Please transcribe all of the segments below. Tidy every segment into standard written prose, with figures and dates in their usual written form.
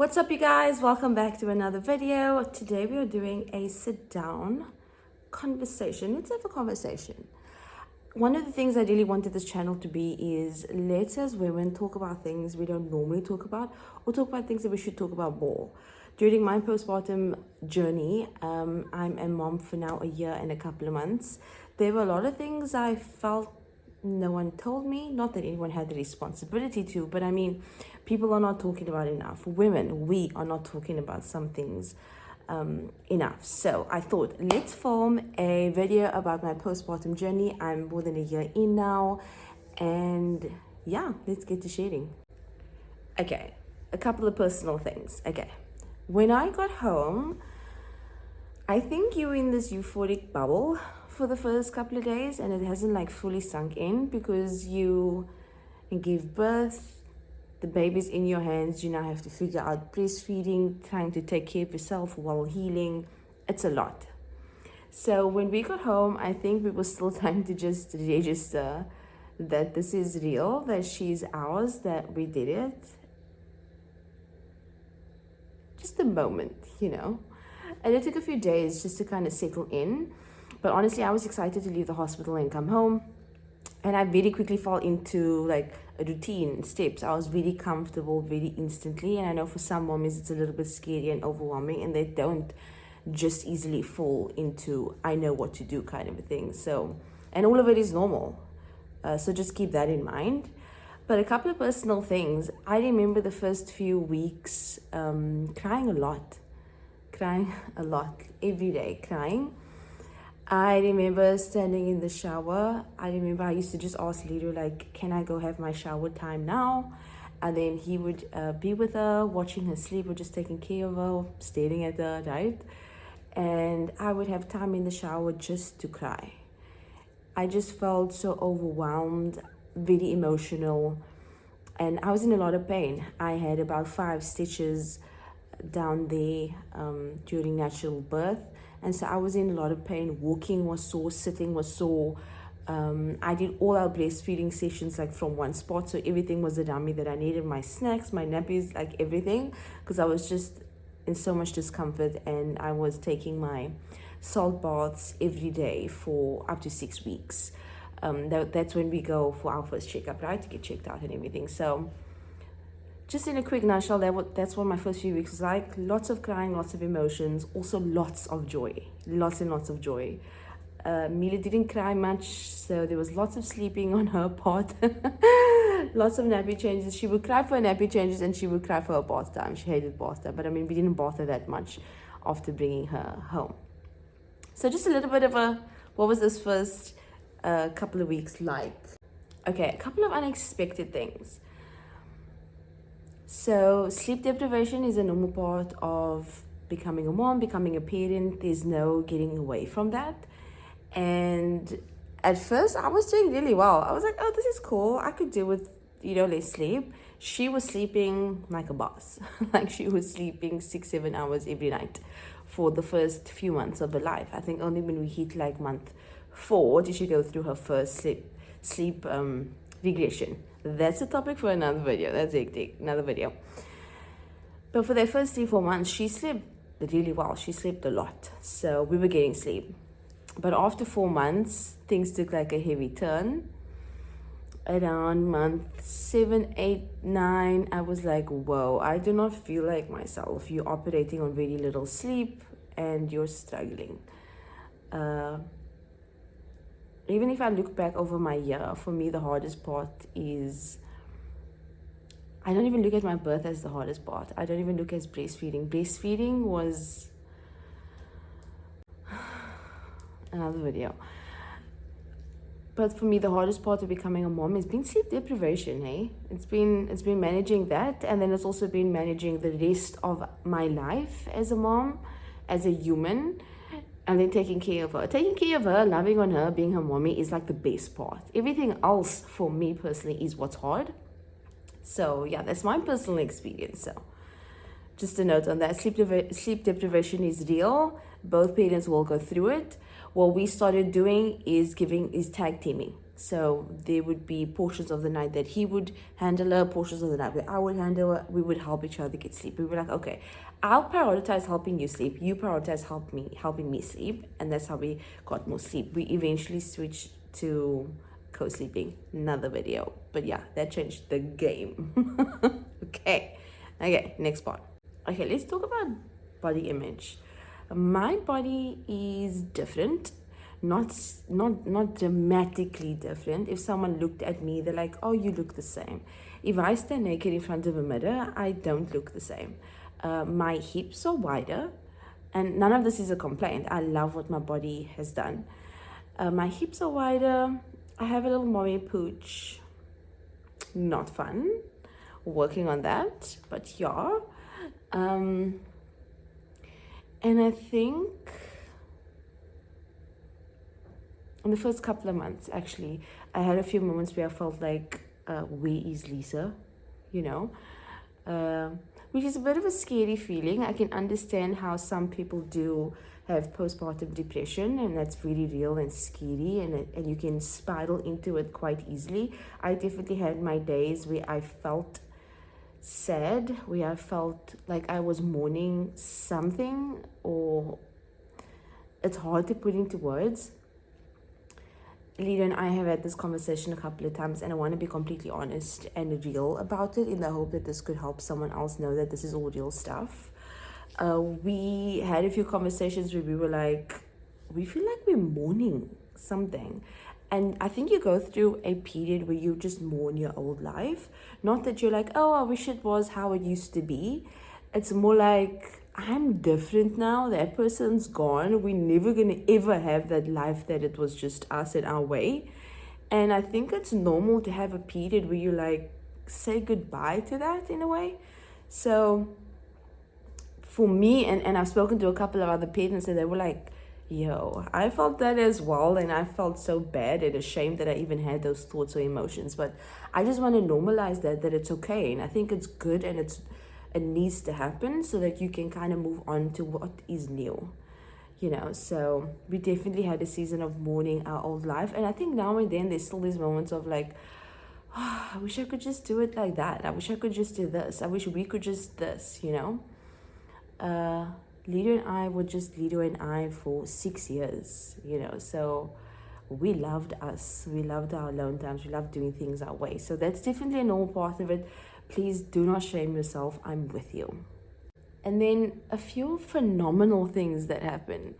What's up, you guys? Welcome back to another video. Today we are doing a sit-down conversation. Let's have a conversation. One of the things I really wanted this channel to be is let us women talk about things we don't normally talk about, or talk about things that we should talk about more. During my postpartum journey, I'm a mom for now a year and a couple of months. There were a lot of things I felt no one told me, not that anyone had the responsibility to, but I mean, people are not talking about enough. Women, we are not talking about some things enough. So I thought, let's film a video about my postpartum journey. I'm more than a year in now, and yeah, let's get to sharing. Okay, a couple of personal things. Okay, when I got home, I think you're in this euphoric bubble for the first couple of days, and it hasn't like fully sunk in because you give birth, the baby's in your hands, you now have to figure out breastfeeding, trying to take care of yourself while healing. It's a lot. So when we got home, I think we were still trying to just register that this is real, that she's ours, that we did it. Just a moment, you know. And it took a few days just to kind of settle in. But honestly, I was excited to leave the hospital and come home. And I very quickly fell into like a routine, steps. I was really comfortable very instantly. And I know for some mommies, it's a little bit scary and overwhelming. And they don't just easily fall into, I know what to do kind of a thing. So, and all of it is normal. So just keep that in mind. But a couple of personal things. I remember the first few weeks crying a lot, every day, crying. I remember standing in the shower. I remember I used to just ask Lido, like, can I go have my shower time now? And then he would be with her, watching her sleep, or just taking care of her, staring at her, right? And I would have time in the shower just to cry. I just felt so overwhelmed, very emotional, and I was in a lot of pain. I had about 5 stitches down there during natural birth, and so I was in a lot of pain. Walking was sore, sitting was sore. I did all our breastfeeding sessions like from one spot, so everything was around me that I needed, my snacks, my nappies, like everything, because I was just in so much discomfort. And I was taking my salt baths every day for up to 6 weeks. That's when we go for our first checkup, right, to get checked out and everything. So just in a quick nutshell, that's what my first few weeks was like. Lots of crying, lots of emotions, also lots of joy, lots and lots of joy. Mila didn't cry much, so there was lots of sleeping on her part. Lots of nappy changes. She would cry for her nappy changes, and she would cry for her bath time. She hated bath time, but I mean, we didn't bath her that much after bringing her home. So just a little bit of what was this first couple of weeks like? Okay, a couple of unexpected things. So sleep deprivation is a normal part of becoming a mom, becoming a parent. There's no getting away from that. And at first I was doing really well. I was like, oh, this is cool. I could do with, less sleep. She was sleeping like a boss. Like she was sleeping 6-7 hours every night for the first few months of her life. I think only when we hit like month 4 did she go through her first sleep regression. That's a topic for another video. That's another video. But for the first 3-4 months, she slept really well. She slept a lot. So we were getting sleep. But after 4 months, things took like a heavy turn. Around month 7, 8, 9, I was like, whoa, I do not feel like myself. You're operating on very little sleep and you're struggling. Even if I look back over my year, for me, the hardest part is, I don't even look at my birth as the hardest part. I don't even look at breastfeeding. Breastfeeding was another video. But for me, the hardest part of becoming a mom has been sleep deprivation, hey? It's been managing that, and then it's also been managing the rest of my life as a mom, as a human. And then taking care of her, loving on her, being her mommy is like the best part. Everything else for me personally is what's hard. So yeah, that's my personal experience. So just a note on that, sleep deprivation is real. Both parents will go through it. What we started doing is tag teaming. So there would be portions of the night that he would handle her, portions of the night where I would handle her. We would help each other get sleep. We were like, okay, I'll prioritize helping you sleep. You prioritize helping me sleep. And that's how we got more sleep. We eventually switched to co-sleeping. Another video. But yeah, that changed the game. Okay, next part. Okay, let's talk about body image. My body is different, not dramatically different. If someone looked at me, they're like, oh, you look the same. If I stand naked in front of a mirror, I don't look the same. My hips are wider, and none of this is a complaint. I love what my body has done. My hips are wider. I have a little mommy pooch. Not fun. Working on that, but yeah. And I think in the first couple of months, actually, I had a few moments where I felt like, where is Lisa? You know, which is a bit of a scary feeling. I can understand how some people do have postpartum depression, and that's really real and scary, and you can spiral into it quite easily. I definitely had my days where I felt sad, where I felt like I was mourning something, or it's hard to put into words. Lida and I have had this conversation a couple of times, and I want to be completely honest and real about it in the hope that this could help someone else know that this is all real stuff. We had a few conversations where we were like, we feel like we're mourning something. And I think you go through a period where you just mourn your old life. Not that you're like, oh, I wish it was how it used to be. It's more like, I'm different now. That person's gone. We're never going to ever have that life that it was just us and our way. And I think it's normal to have a period where you like say goodbye to that in a way. So for me, and I've spoken to a couple of other parents, and they were like, yo, I felt that as well, and I felt so bad and ashamed that I even had those thoughts or emotions. But I just want to normalize that it's okay, and I think it's good, and it needs to happen so that you can kind of move on to what is new, you know. So we definitely had a season of mourning our old life, and I think now and then there's still these moments of like, oh, I wish I could just do it like that. I wish I could just do this. I wish we could just this, you know. Lido and I were just Lido and I for 6 years, you know, so we loved us. We loved our alone times. We loved doing things our way. So that's definitely a normal part of it. Please do not shame yourself. I'm with you. And then a few phenomenal things that happen.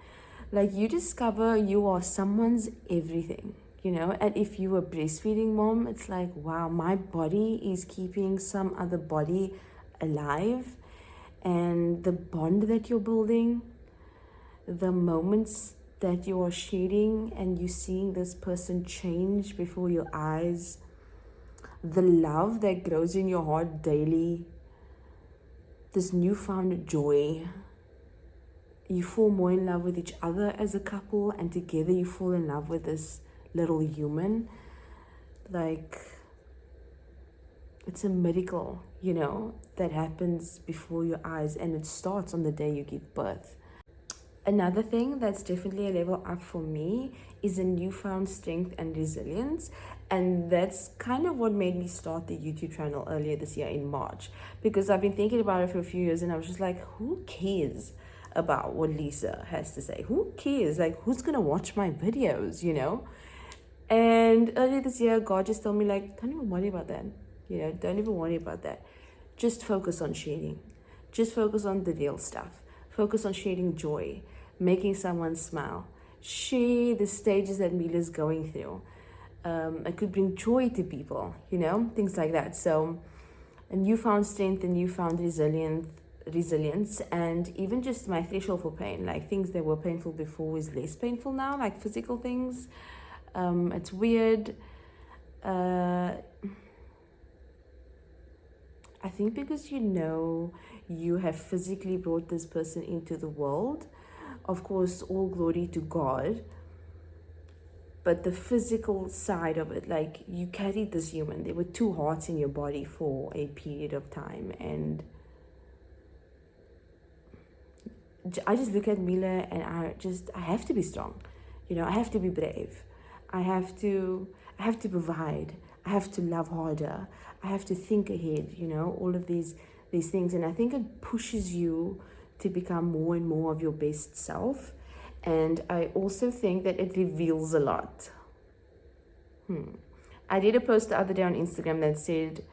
Like you discover you are someone's everything, you know, and if you're a breastfeeding mom, it's like, wow, my body is keeping some other body alive. And the bond that you're building, the moments that you are sharing, and you seeing this person change before your eyes, the love that grows in your heart daily, this newfound joy. You fall more in love with each other as a couple, and together you fall in love with this little human. Like, it's a miracle, you know, that happens before your eyes, and it starts on the day you give birth. Another thing that's definitely a level up for me is a newfound strength and resilience. And that's kind of what made me start the YouTube channel earlier this year in March. Because I've been thinking about it for a few years, and I was just like, who cares about what Lisa has to say? Who cares? Like, who's going to watch my videos, you know? And earlier this year, God just told me, like, don't even worry about that. You know, don't even worry about that. Just focus on sharing. Just focus on the real stuff. Focus on sharing joy, making someone smile. Share the stages that Mila's going through. It could bring joy to people, you know, things like that. So a newfound strength and newfound resilience, and even just my threshold for pain, like things that were painful before is less painful now, like physical things. It's weird. I think because, you know, you have physically brought this person into the world. Of course, all glory to God. But the physical side of it, like you carried this human. There were two hearts in your body for a period of time. And I just look at Mila and I have to be strong. You know, I have to be brave. I have to, I have to provide. I have to love harder. I have to think ahead, all of these things. And I think it pushes you to become more and more of your best self. And I also think that it reveals a lot. I did a post the other day on Instagram that said,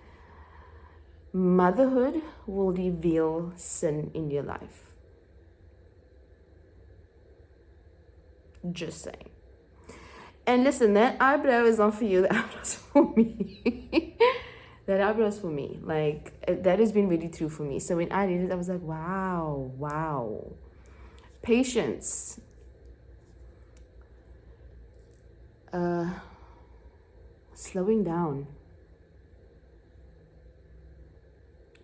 motherhood will reveal sin in your life. Just saying. And listen, that eyebrow is not for you, the eyebrow's for me. That eyebrow's for me. Like, that has been really true for me. So when I did it, I was like, wow. Patience. Slowing down.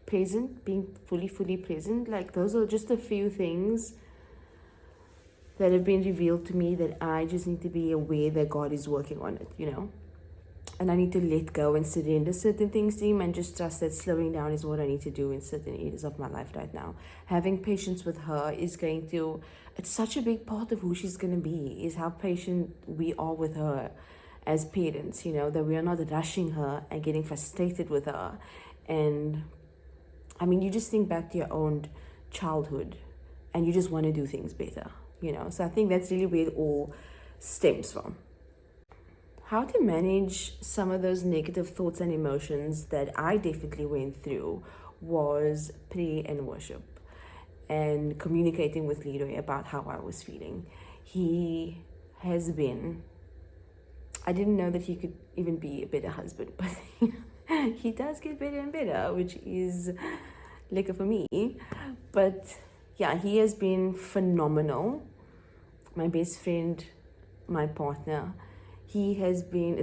Present, being fully present. Like, those are just a few things that have been revealed to me that I just need to be aware that God is working on it, And I need to let go and surrender certain things to Him and just trust that slowing down is what I need to do in certain areas of my life right now. Having patience with her is it's such a big part of who she's going to be, is how patient we are with her as parents, that we are not rushing her and getting frustrated with her. And I mean, you just think back to your own childhood and you just want to do things better, So I think that's really where it all stems from. How to manage some of those negative thoughts and emotions that I definitely went through was prayer and worship and communicating with Leroy about how I was feeling. He has been, I didn't know that he could even be a better husband, but he does get better and better, which is liquor for me. But yeah, he has been phenomenal. My best friend, my partner. It's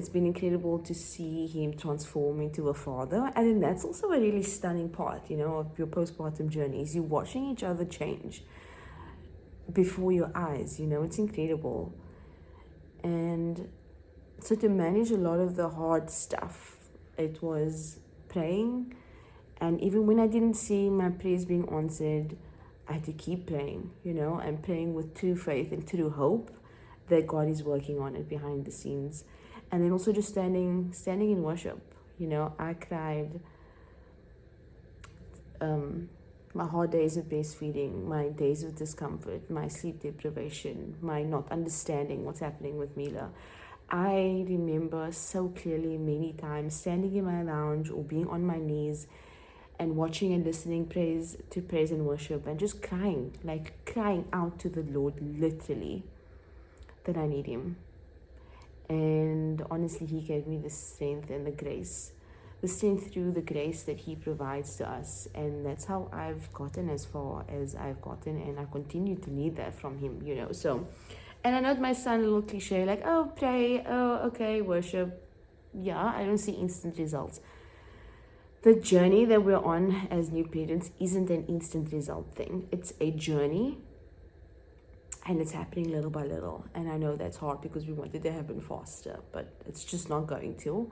been incredible to see him transform into a father. And then that's also a really stunning part, of your postpartum journey, is you watching each other change before your eyes, it's incredible. And so to manage a lot of the hard stuff, it was praying. And even when I didn't see my prayers being answered, I had to keep praying, and praying with true faith and true hope that God is working on it behind the scenes. And then also just standing in worship. I cried my hard days of breastfeeding, my days of discomfort, my sleep deprivation, my not understanding what's happening with Mila. I remember so clearly many times standing in my lounge or being on my knees and watching and listening praise and worship and just crying out to the Lord, literally, that I need Him. And honestly, He gave me the strength and the strength through the grace that He provides to us. And that's how I've gotten as far as I've gotten, and I continue to need that from Him, So, and I know it might sound a little cliche, like, oh, pray, oh, okay, worship. Yeah, I don't see instant results. The journey that we're on as new parents isn't an instant result thing. It's a journey. And it's happening little by little. And I know that's hard because we want it to happen faster, but it's just not going to.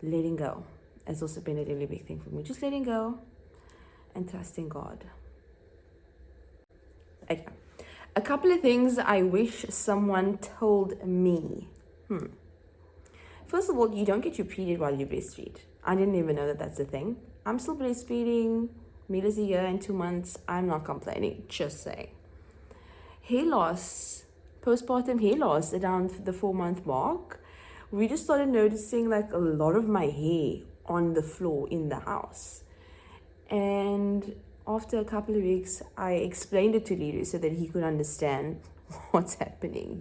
Letting go has also been a really big thing for me. Just letting go and trusting God. Okay. A couple of things I wish someone told me. First of all, you don't get your period while you breastfeed. I didn't even know that that's a thing. I'm still breastfeeding. Mila's a year and 2 months. I'm not complaining, just saying. Hair loss, postpartum hair loss around the 4-month mark, we just started noticing like a lot of my hair on the floor in the house. And after a couple of weeks, I explained it to Leroy so that he could understand what's happening,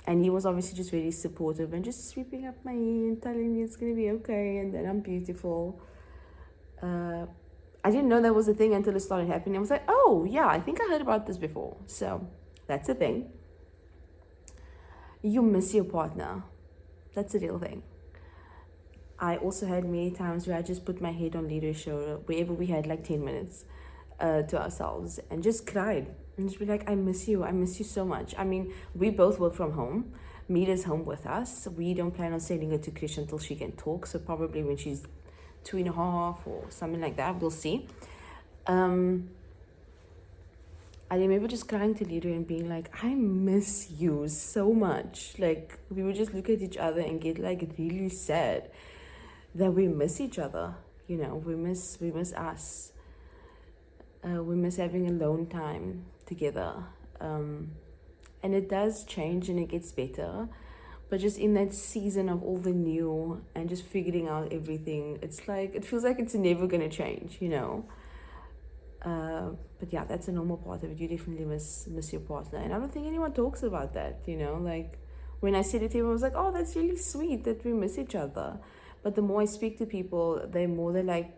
and he was obviously just very supportive and just sweeping up my hair and telling me it's going to be okay and that I'm beautiful. I didn't know that was a thing until it started happening. I was like, oh, yeah, I think I heard about this before. So that's a thing. You miss your partner. That's a real thing. I also had many times where I just put my head on Leroy's shoulder, wherever we had like 10 minutes to ourselves, and just cried. And just be like, I miss you so much. I mean, we both work from home. Mila's home with us. We don't plan on sending her to Krish until she can talk. So probably when she's 2.5 or something like that, we'll see. I remember just crying to Leader and being like, I miss you so much. Like, we would just look at each other and get like really sad that we miss each other. You know, we miss us. We miss having alone time together. And it does change and it gets better. But just in that season of all the new and just figuring out everything, it's like, it feels like it's never going to change, you know. But yeah, that's a normal part of it. You definitely miss your partner. And I don't think anyone talks about that, you know. Like, when I said it to him, I was like, oh, that's really sweet that we miss each other. But the more I speak to people, they're like,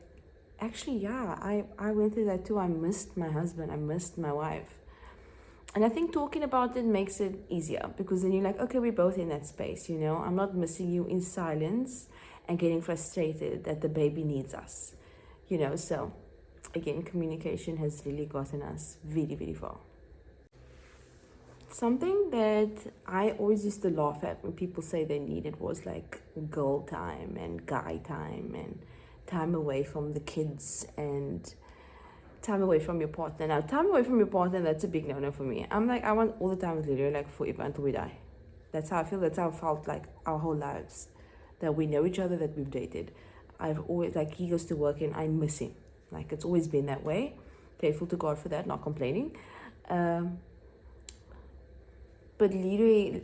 actually, yeah, I went through that too. I missed my husband. I missed my wife. And I think talking about it makes it easier, because then you're like, okay, we're both in that space, you know. I'm not missing you in silence and getting frustrated that the baby needs us, you know. So again, communication has really gotten us very, very far. Something that I always used to laugh at when people say they needed was like girl time and guy time and time away from the kids and time away from your partner. Now, time away from your partner, that's a big no-no for me. I'm like, I want all the time with Lydia, like forever until we die. That's how I feel. That's how I felt like our whole lives. That we know each other, that we've dated. I've always, like, he goes to work and I miss him. Like, it's always been that way. Grateful to God for that, not complaining. But literally,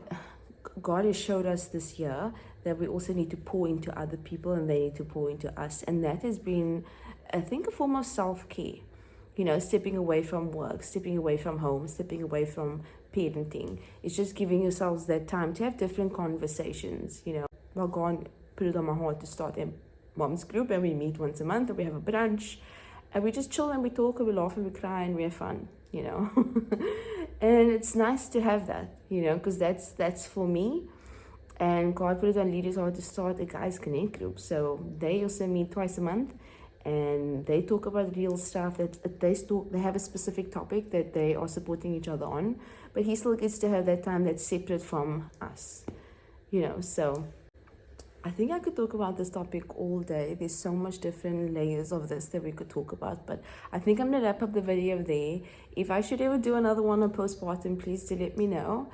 God has showed us this year that we also need to pour into other people and they need to pour into us. And that has been, I think, a form of self-care. You know, stepping away from work, stepping away from home, stepping away from parenting. It's just giving yourselves that time to have different conversations, you know. Well, God put it on my heart to start a mom's group, and we meet once a month and we have a brunch and we just chill and we talk and we laugh and we cry and we have fun, you know. And it's nice to have that, you know, because that's for me. And God put it on leaders' heart to start a guys connect group. So they also meet twice a month. And they talk about real stuff. That they have a specific topic that they are supporting each other on, but he still gets to have that time that's separate from us, you know. So I think I could talk about this topic all day. There's so much different layers of this that we could talk about, but I think I'm gonna wrap up the video there. If I should ever do another one on postpartum, please do let me know.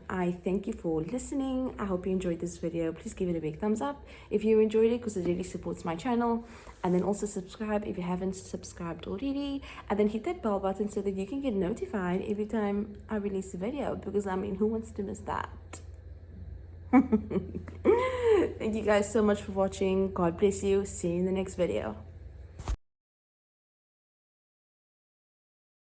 I thank you for listening. I hope you enjoyed this video. Please give it a big thumbs up if you enjoyed it, because it really supports my channel. And then also subscribe if you haven't subscribed already, and then hit that bell button so that you can get notified every time I release a video, because I mean, who wants to miss that? Thank you guys so much for watching. God bless you. See you in the next video.